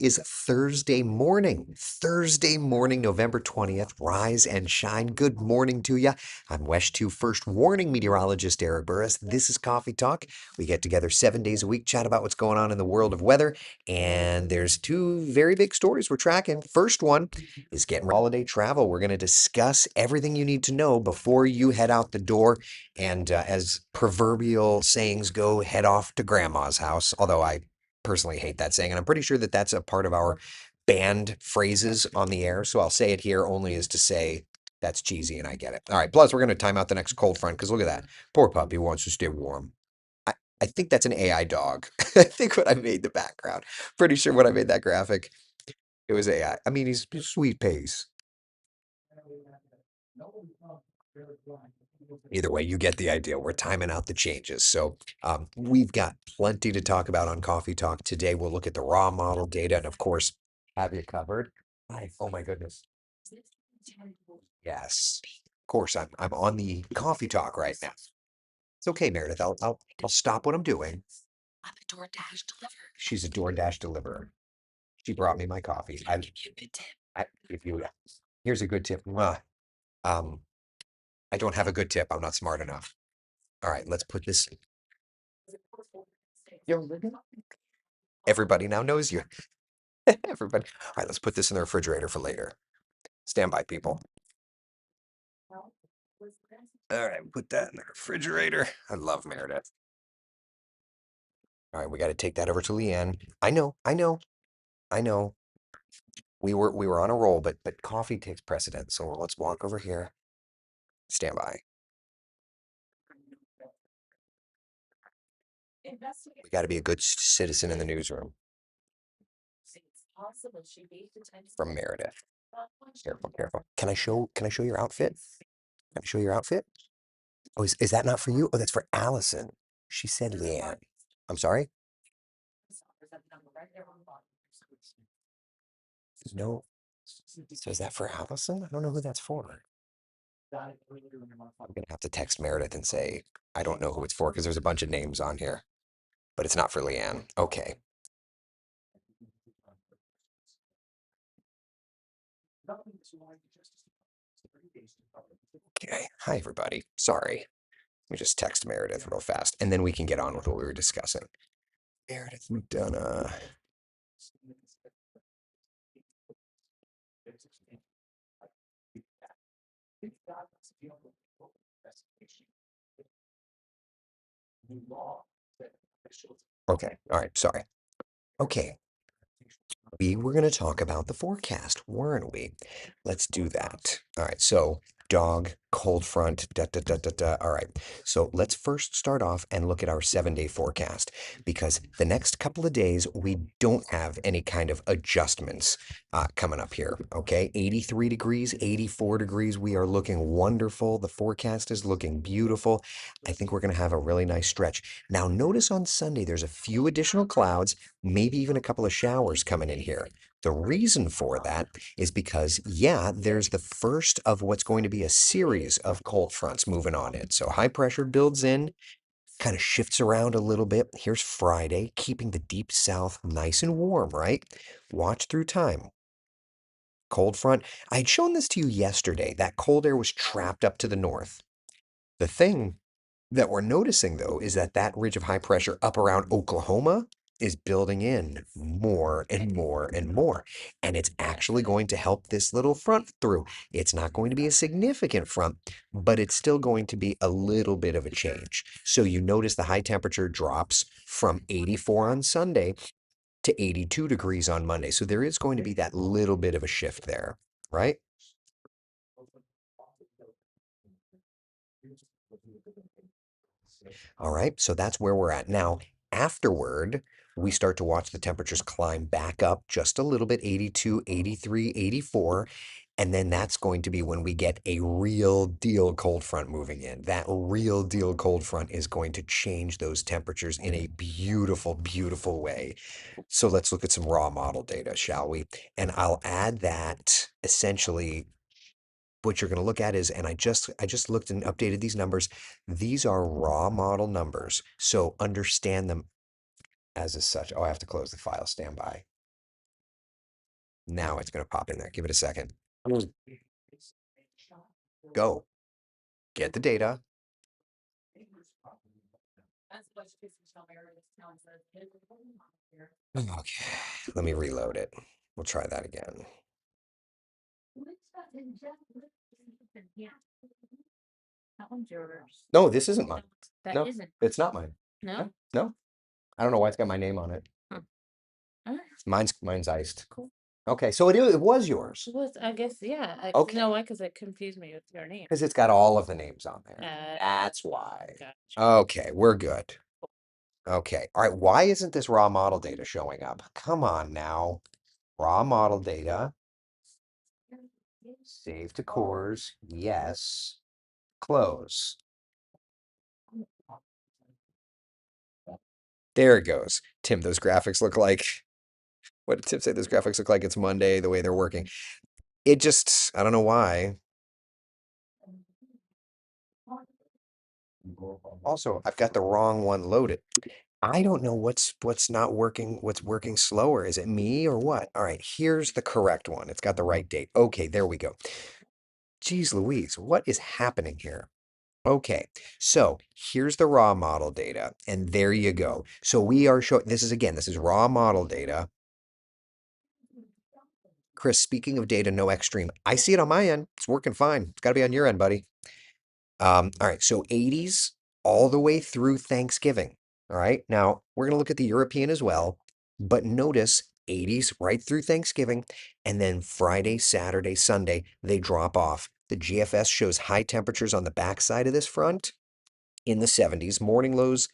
is Thursday morning. Thursday morning, November 20th. Rise and shine. Good morning to you. I'm Wesh 2 First Warning meteorologist Eric Burris. This is Coffee Talk. We get together 7 days a week, chat about what's going on in the world of weather. And there's two very big stories we're tracking. First one is getting holiday travel. We're going to discuss everything you need to know before you head out the door. And as proverbial sayings go, head off to grandma's house. Although I personally hate that saying, and I'm pretty sure that that's a part of our banned phrases on the air. So I'll say it here only as to say that's cheesy, and I get it. All right. Plus, we're going to time out the next cold front because look at that. Poor puppy wants to stay warm. I, I think that's an AI dog. I think when I made the background, pretty sure when I made that graphic, it was AI. I mean, he's sweet pace. Either way, you get the idea. We're timing out the changes. So we've got plenty to talk about on Coffee Talk today. We'll look at the raw model data and, of course, have you covered. Oh my goodness. Yes. Of course, I'm on the Coffee Talk right now. It's okay, Meredith. I'll stop what I'm doing. She's a DoorDash deliverer. She brought me my coffee. If you here's a good tip. Mwah. Um, I don't have a good tip. I'm not smart enough. All right, let's put this. Everybody now knows you. Everybody. All right, let's put this in the refrigerator for later. Stand by, people. All right, put that in the refrigerator. I love Meredith. All right, we got to take that over to Leanne. I know. We were on a roll, but coffee takes precedence. So let's walk over here. Stand by. We got to be a good citizen in the newsroom. From Meredith. Careful, careful. Can I show your outfit? Can I show your outfit? Oh, is that not for you? Oh, that's for Allison. She said Leanne. I'm sorry? No. So is that for Allison? I don't know who that's for. I'm gonna have to text Meredith and say, I don't know who it's for because there's a bunch of names on here, but it's not for Leanne. Okay. Okay. Hi, everybody. Sorry. Let me just text Meredith real fast, and then we can get on with what we were discussing. Meredith McDonough. Okay. All right. Sorry. Okay. We were going to talk about the forecast, weren't we? Let's do that. All right. So, dog, cold front, da da da da da. All right. So, let's first start off and look at our 7 day forecast because the next couple of days, we don't have any kind of adjustments coming up here. Okay. 83 degrees, 84 degrees. We are looking wonderful. The forecast is looking beautiful. I think we're going to have a really nice stretch. Now, notice on Sunday, there's a few additional clouds, maybe even a couple of showers coming in here. The reason for that is because, yeah, there's the first of what's going to be a series of cold fronts moving on in. So high pressure builds in, kind of shifts around a little bit. Here's Friday, keeping the deep south nice and warm, right? Watch through time. Cold front. I had shown this to you yesterday. That cold air was trapped up to the north. The thing that we're noticing, though, is that that ridge of high pressure up around Oklahoma is building in more and more and more. And it's actually going to help this little front through. It's not going to be a significant front, but it's still going to be a little bit of a change. So you notice the high temperature drops from 84 on Sunday to 82 degrees on Monday. So there is going to be that little bit of a shift there, right? All right, so that's where we're at now. Afterward, we start to watch the temperatures climb back up just a little bit, 82, 83, 84. And then that's going to be when we get a real deal cold front moving in. That real deal cold front is going to change those temperatures in a beautiful, beautiful way. So let's look at some raw model data, shall we? And I'll add that essentially what you're going to look at is, and I just looked and updated these numbers. These are raw model numbers, so understand them as such. Oh, I have to close the file. Stand by. Now it's going to pop in there. Give it a second. Go. Get the data. Okay, let me reload it. We'll try that again. That one's yours. No, this isn't mine. That No, isn't. it's not mine. No? No, I don't know why it's got my name on it. Huh? Mine's iced. Cool. Okay, so it was yours It was, I guess, yeah. You Okay. know why? Because it confused me with your name. because it's got all of the names on there. Uh, That's why. Gotcha. Okay, we're good. Okay, all right. Why isn't this raw model data showing up? Come on now. Raw model data. Save to cores. Yes. Close. There it goes. Tim, those graphics look like, what did Tim say? Those graphics look like it's Monday, the way they're working. It just, I don't know why. Also, I've got the wrong one loaded. I don't know what's not working, what's working slower. Is it me or what? All right, here's the correct one. It's got the right date. Okay, there we go. Geez Louise, what is happening here? Okay, so here's the raw model data, and there you go. So we are showing, this is raw model data. Chris, speaking of data, no extreme. I see it on my end. It's working fine. It's got to be on your end, buddy. All right, so 80s all the way through Thanksgiving. All right, now we're going to look at the European as well, but notice 80s right through Thanksgiving, and then Friday, Saturday, Sunday, they drop off. The GFS shows high temperatures on the backside of this front in the 70s, morning lows.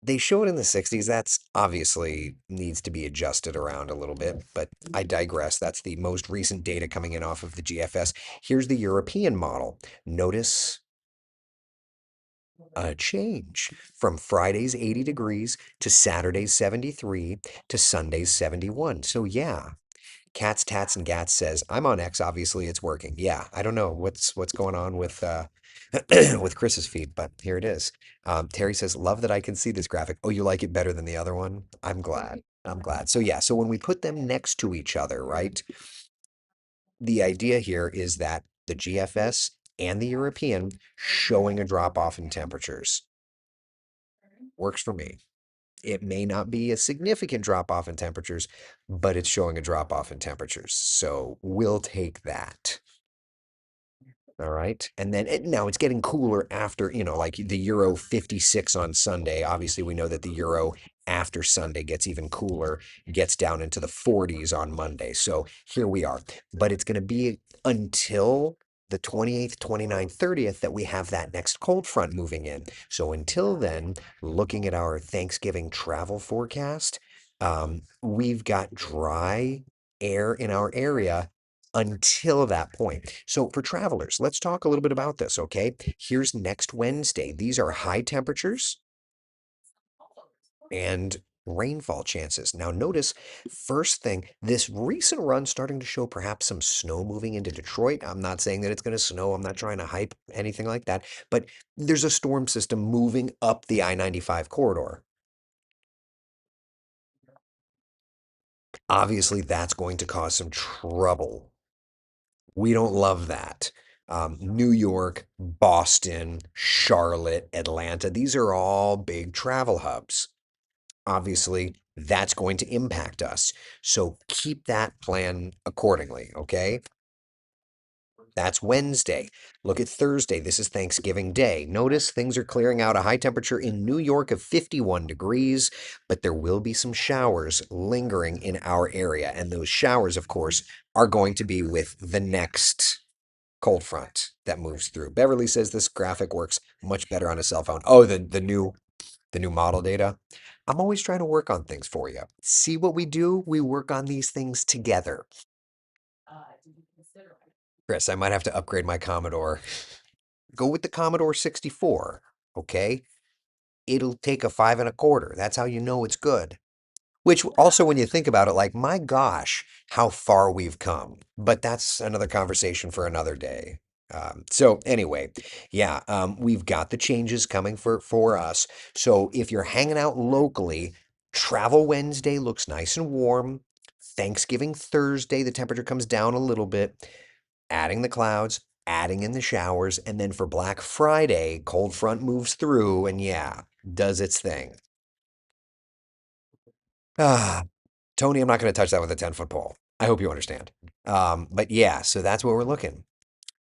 They show it in the 60s. That's obviously needs to be adjusted around a little bit, but I digress. That's the most recent data coming in off of the GFS. Here's the European model. Notice a change from Friday's 80 degrees to Saturday's 73 to Sunday's 71. So yeah, Cats, Tats, and Gats says, I'm on X, obviously it's working. Yeah, I don't know what's going on with with Chris's feed, but here it is. Terry says, love that I can see this graphic. Oh, you like it better than the other one? I'm glad. I'm glad. So yeah, so when we put them next to each other, right? The idea here is that the GFS and the European showing a drop off in temperatures. Works for me. It may not be a significant drop off in temperatures, but it's showing a drop off in temperatures. So we'll take that. All right. And then now it's getting cooler after, like the Euro 56 on Sunday. Obviously, we know that the Euro after Sunday gets even cooler, gets down into the 40s on Monday. So here we are. But it's going to be until the 28th, 29th, 30th that we have that next cold front moving in. So until then, looking at our Thanksgiving travel forecast, we've got dry air in our area until that point. So for travelers, let's talk a little bit about this, okay? Here's next Wednesday. These are high temperatures and rainfall chances. Now notice, first thing, this recent run starting to show perhaps some snow moving into Detroit. I'm not saying that it's going to snow. I'm not trying to hype anything like that, but there's a storm system moving up the I-95 corridor. Obviously, that's going to cause some trouble. We don't love that. New York, Boston, Charlotte, Atlanta, these are all big travel hubs. Obviously, that's going to impact us. So keep that plan accordingly, okay? That's Wednesday. Look at Thursday. This is Thanksgiving Day. Notice things are clearing out. A high temperature in New York of 51 degrees, but there will be some showers lingering in our area. And those showers, of course, are going to be with the next cold front that moves through. Beverly says this graphic works much better on a cell phone. Oh, the new model data. I'm always trying to work on things for you. See what we do? We work on these things together. Chris, I might have to upgrade my Commodore. Go with the Commodore 64, okay? It'll take a 5 1/4. That's how you know it's good. Which also, when you think about it, like, my gosh, how far we've come. But that's another conversation for another day. So anyway, yeah, we've got the changes coming for us. So if you're hanging out locally, Travel Wednesday looks nice and warm. Thanksgiving Thursday, the temperature comes down a little bit, adding the clouds, adding in the showers, and then for Black Friday, cold front moves through and yeah, does its thing. Ah, Tony, I'm not going to touch that with a 10-foot pole. I hope you understand. But yeah, so that's what we're looking.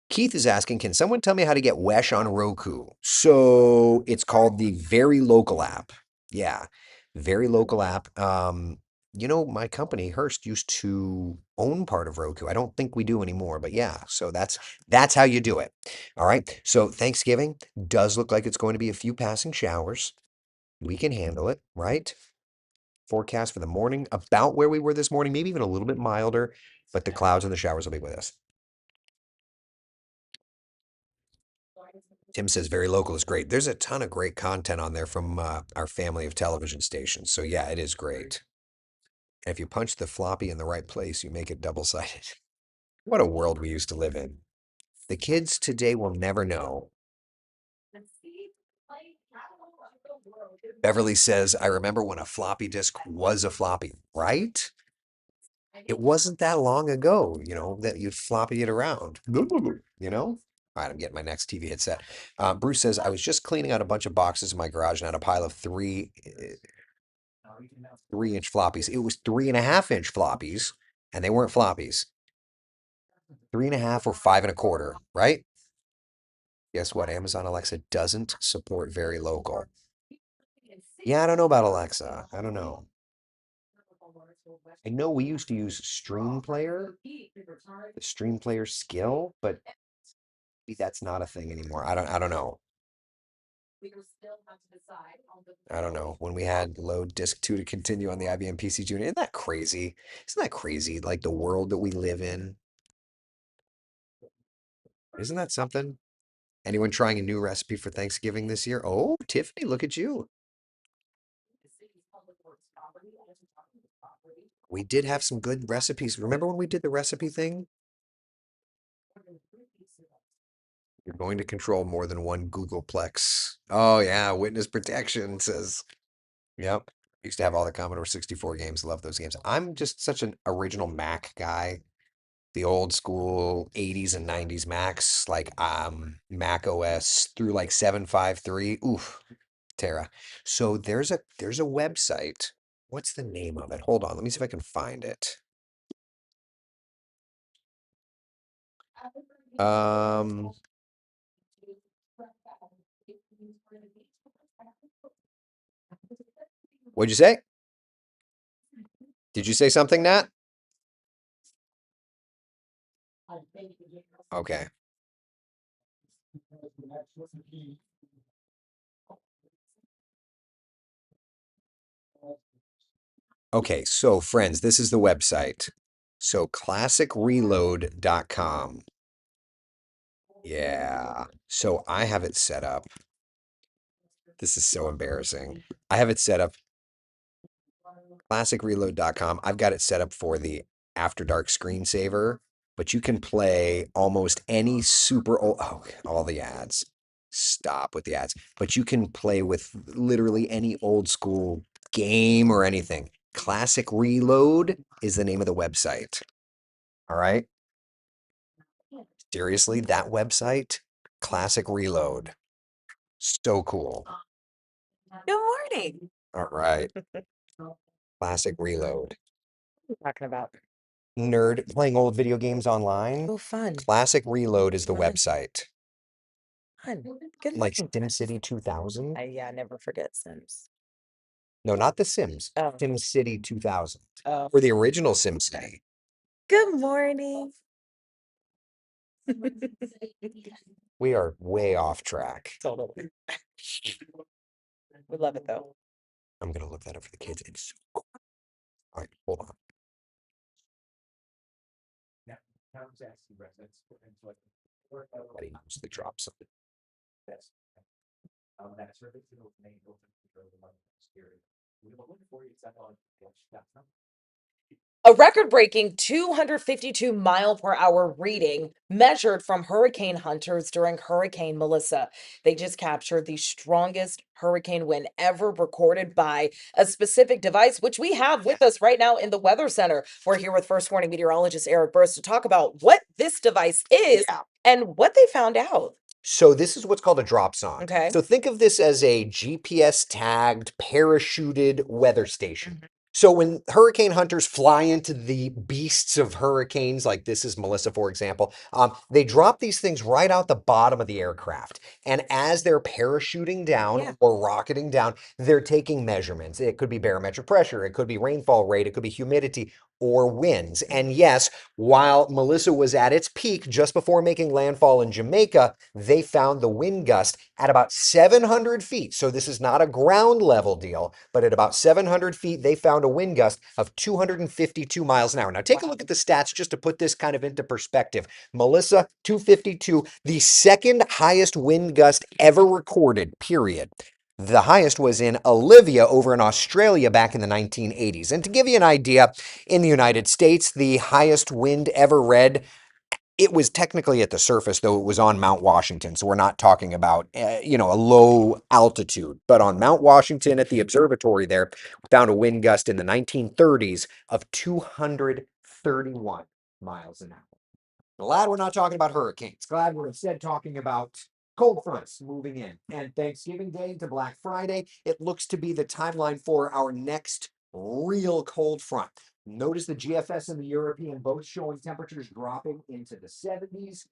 Keith is asking, can someone tell me how to get Wesh on Roku? So it's called the Very Local app. Yeah, Very Local app. My company, Hearst, used to own part of Roku. I don't think we do anymore, but yeah, so that's how you do it. All right. So Thanksgiving does look like it's going to be a few passing showers. We can handle it, right? Forecast for the morning, about where we were this morning, maybe even a little bit milder, but the clouds and the showers will be with us. Tim says Very Local is great. There's a ton of great content on there from our family of television stations. So yeah, it is great. And if you punch the floppy in the right place, you make it double-sided. What a world we used to live in. The kids today will never know. Beverly says, I remember when a floppy disk was a floppy, right? It wasn't that long ago, that you'd floppy it around, All right, I'm getting my next TV headset. Bruce says, I was just cleaning out a bunch of boxes in my garage and had a pile of 3-inch floppies. It was 3.5-inch floppies, and they weren't floppies. 3.5 or 5.25, right? Guess what? Amazon Alexa doesn't support Very Local. Yeah, I don't know about Alexa. I don't know. I know we used to use Stream Player, the Stream Player skill, but maybe that's not a thing anymore. I don't know. I don't know. When we had load disk 2 to continue on the IBM PC Junior, isn't that crazy? Isn't that crazy? Like the world that we live in. Isn't that something? Anyone trying a new recipe for Thanksgiving this year? Oh, Tiffany, look at you. We did have some good recipes. Remember when we did the recipe thing? You're going to control more than one Googleplex. Oh yeah, witness protection says. Yep. Used to have all the Commodore 64 games. Love those games. I'm just such an original Mac guy. The old school 80s and 90s Macs, like Mac OS through like 753. Oof, Terra. So there's a website. What's the name of it? Hold on, let me see if I can find it. Um, what'd you say? Did you say something, Nat? Okay. Okay, so friends, this is the website. So classicreload.com. Yeah. So I have it set up. This is so embarrassing. I have it set up classicreload.com. I've got it set up for the After Dark screensaver, but you can play almost any super old, oh, all the ads. Stop with the ads. But you can play with literally any old school game or anything. Classic Reload is the name of the website. All right. Seriously, that website, Classic Reload. So cool. Good morning. All right. Classic Reload. What are you talking about? Nerd playing old video games online. Oh, fun. Classic Reload is the Fun. website. Fun. Good Like morning. SimCity 2000? I never forget Sims. No, not The Sims. Oh. SimCity 2000. Oh. Or the original SimCity. Good morning. We are way off track. Totally. We love it though. I'm going to look that up for the kids. It's so cool. All right, hold on. I use the drop something. A record-breaking 252-mile-per-hour reading measured from hurricane hunters during Hurricane Melissa. They just captured the strongest hurricane wind ever recorded by a specific device, which we have with us right now in the Weather Center. We're here with First Warning meteorologist Eric Burst to talk about what this device is Yeah. and what they found out. So this is what's called a drop zone. Okay. So think of this as a GPS tagged, parachuted weather station. Mhm. So when hurricane hunters fly into the beasts of hurricanes, like this is Melissa, for example, they drop these things right out the bottom of the aircraft. And as they're parachuting down Yeah. or rocketing down, they're taking measurements. It could be barometric pressure, it could be rainfall rate, it could be humidity or winds. And yes, while Melissa was at its peak just before making landfall in Jamaica, they found the wind gust at about 700 feet. So this is not a ground level deal, but at about 700 feet, they found a wind gust of 252 miles an hour. Now take a look at the stats just to put this kind of into perspective. Melissa, 252, the second highest wind gust ever recorded, period. The highest was in Olivia over in Australia back in the 1980s. And to give you an idea, in the United States, the highest wind ever read, it was technically at the surface, though it was on Mount Washington. So we're not talking about, a low altitude. But on Mount Washington at the observatory there, we found a wind gust in the 1930s of 231 miles an hour. Glad we're not talking about hurricanes. Glad we're instead talking about cold fronts moving in. And Thanksgiving Day to Black Friday, it looks to be the timeline for our next real cold front. Notice the GFS and the European both showing temperatures dropping into the 70s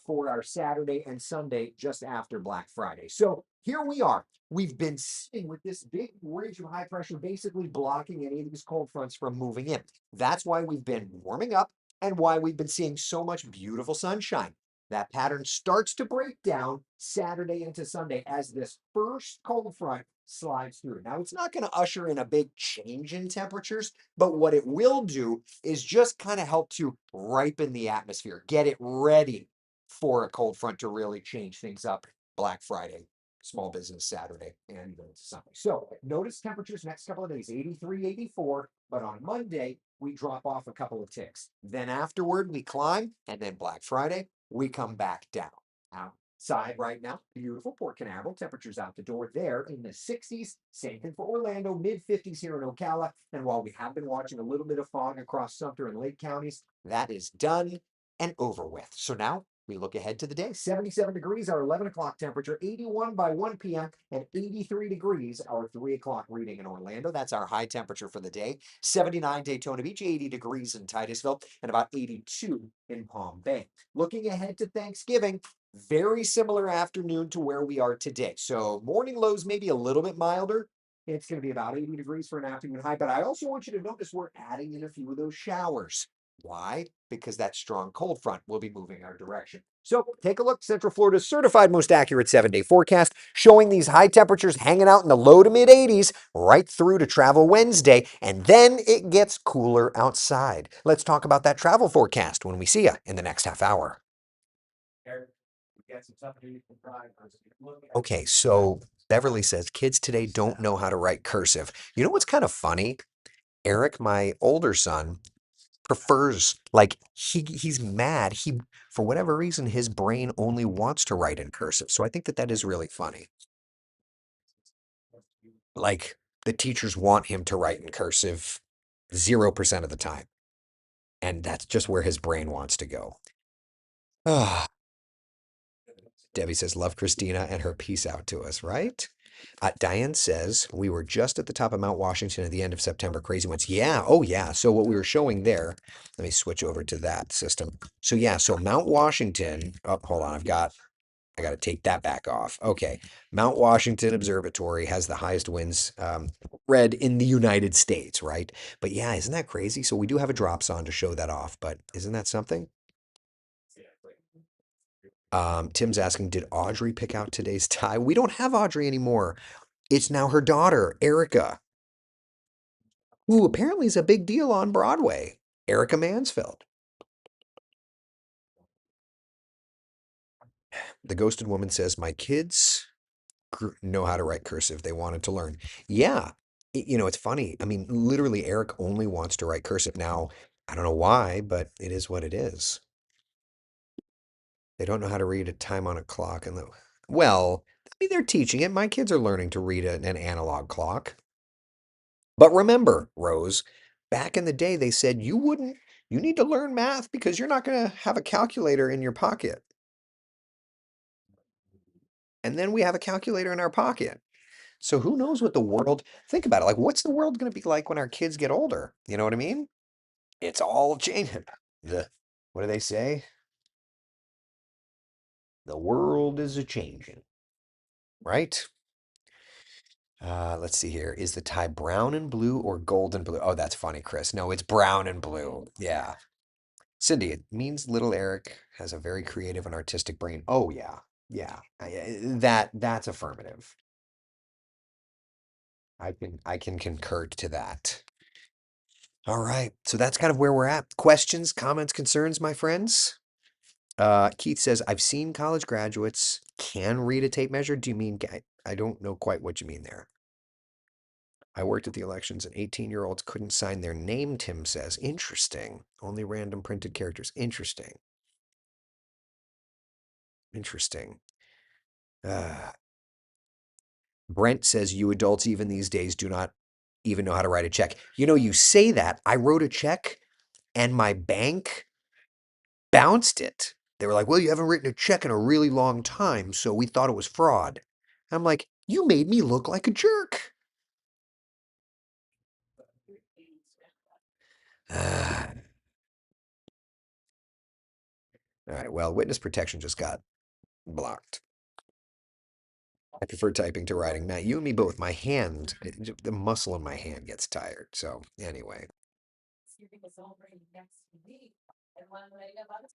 for our Saturday and Sunday just after Black Friday. So here we are. We've been sitting with this big ridge of high pressure basically blocking any of these cold fronts from moving in. That's why we've been warming up and why we've been seeing so much beautiful sunshine. That pattern starts to break down Saturday into Sunday as this first cold front slides through. Now, it's not going to usher in a big change in temperatures, but what it will do is just kind of help to ripen the atmosphere, get it ready for a cold front to really change things up Black Friday, Small Business Saturday, and even Sunday. So notice temperatures next couple of days, 83, 84, but on Monday, we drop off a couple of ticks. Then afterward, we climb, and then Black Friday, we come back down. Outside right now, beautiful Port Canaveral, temperatures out the door there in the 60s. Same thing for Orlando, mid 50s here in Ocala. And while we have been watching a little bit of fog across Sumter and Lake counties, that is done and over with. So now we look ahead to the day. 77 degrees, our 11 o'clock temperature, 81 by 1 p.m., and 83 degrees, our 3 o'clock reading in Orlando. That's our high temperature for the day. 79 Daytona Beach, 80 degrees in Titusville, and about 82 in Palm Bay. Looking ahead to Thanksgiving, very similar afternoon to where we are today. So morning lows maybe a little bit milder. It's going to be about 80 degrees for an afternoon high, but I also want you to notice we're adding in a few of those showers. Why? Because that strong cold front will be moving our direction. So take a look. Central Florida's certified most accurate 7-day forecast showing these high temperatures hanging out in the low to mid 80s right through to travel Wednesday. And then it gets cooler outside. Let's talk about that travel forecast when we see you in the next half hour. Okay, so Beverly says kids today don't know how to write cursive. You know what's kind of funny? Eric, my older son, prefers like he's mad. He for whatever reason his brain only wants to write in cursive. So I think that is really funny. Like the teachers want him to write in cursive 0% of the time. And that's just where his brain wants to go. Ah, Debbie says, love Christina and her peace out to us, right? Diane says, we were just at the top of Mount Washington at the end of September. Crazy ones. Yeah. Oh, yeah. So what we were showing there, let me switch over to that system. So yeah, so Mount Washington, oh, hold on. I got to take that back off. Okay. Mount Washington Observatory has the highest winds read in the United States, right? But yeah, isn't that crazy? So we do have a drop zone to show that off, but isn't that something? Tim's asking, did Audrey pick out today's tie? We don't have Audrey anymore. It's now her daughter, Erica, who apparently is a big deal on Broadway. Erica Mansfield. The ghosted woman says, my kids know how to write cursive. They wanted to learn. Yeah. It's funny. I mean, literally, Eric only wants to write cursive now. I don't know why, but it is what it is. They don't know how to read a time on a clock, and well, I mean, they're teaching it. My kids are learning to read an analog clock. But remember, Rose, back in the day, they said you need to learn math because you're not going to have a calculator in your pocket. And then we have a calculator in our pocket. So who knows what the world, think about it. Like, what's the world going to be like when our kids get older? You know what I mean? It's all changing. What do they say? The world is a changing, right? Let's see here. Is the tie brown and blue or gold and blue? Oh, that's funny, Chris. No, it's brown and blue. Yeah. Cindy, it means little Eric has a very creative and artistic brain. Oh yeah. Yeah. That's affirmative. I can concur to that. All right. So that's kind of where we're at. Questions, comments, concerns, my friends? Keith says, I've seen college graduates can read a tape measure. Do you mean, I don't know quite what you mean there. I worked at the elections and 18-year-olds couldn't sign their name, Tim says. Interesting. Only random printed characters. Interesting. Interesting. Brent says, you adults even these days do not even know how to write a check. You say that. I wrote a check and my bank bounced it. They were like, well, you haven't written a check in a really long time, so we thought it was fraud. I'm like, you made me look like a jerk. All right, well, witness protection just got blocked. I prefer typing to writing. Matt, you and me both. My hand, the muscle in my hand gets tired. So, anyway.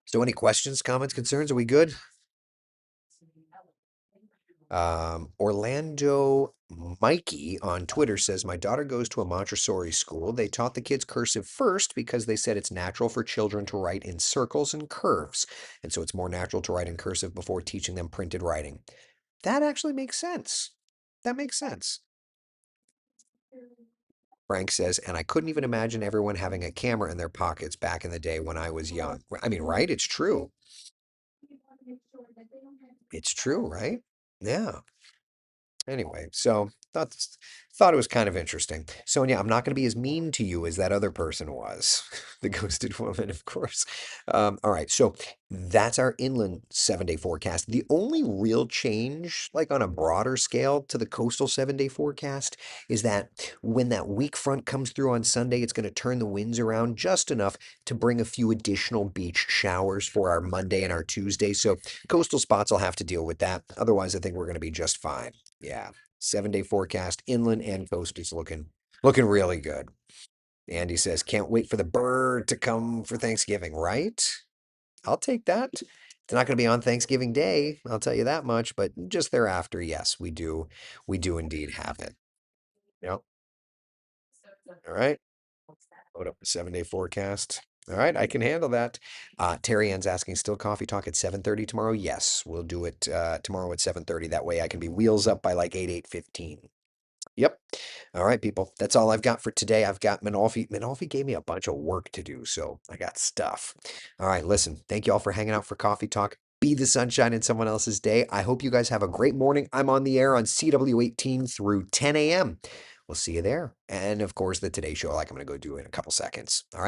So, any questions, comments, concerns? Are we good? Orlando Mikey on Twitter says, my daughter goes to a Montessori school. They taught the kids cursive first because they said it's natural for children to write in circles and curves. And so it's more natural to write in cursive before teaching them printed writing. That actually makes sense. That makes sense. Frank says, and I couldn't even imagine everyone having a camera in their pockets back in the day when I was young. I mean, right? It's true. It's true, right? Yeah. Anyway, so thought it was kind of interesting. So yeah, I'm not going to be as mean to you as that other person was, the ghosted woman, of course. All right, so that's our inland 7-day forecast. The only real change, like on a broader scale to the coastal 7-day forecast, is that when that weak front comes through on Sunday, it's going to turn the winds around just enough to bring a few additional beach showers for our Monday and our Tuesday. So coastal spots will have to deal with that. Otherwise, I think we're going to be just fine. Yeah, 7-day forecast, inland and coast is looking really good. Andy says, can't wait for the bird to come for Thanksgiving, right? I'll take that. It's not going to be on Thanksgiving Day, I'll tell you that much, but just thereafter, yes, we do indeed have it. Yep. All right. Load up the 7-day forecast. All right, I can handle that. Terry Ann's asking, still coffee talk at 7:30 tomorrow? Yes, we'll do it tomorrow at 7:30. That way I can be wheels up by like 8:15. Yep. All right, people. That's all I've got for today. I've got Manolfi. Manolfi gave me a bunch of work to do, so I got stuff. All right, listen. Thank you all for hanging out for Coffee Talk. Be the sunshine in someone else's day. I hope you guys have a great morning. I'm on the air on CW18 through 10 a.m. We'll see you there. And of course, the Today Show, like I'm going to go do in a couple seconds. All right.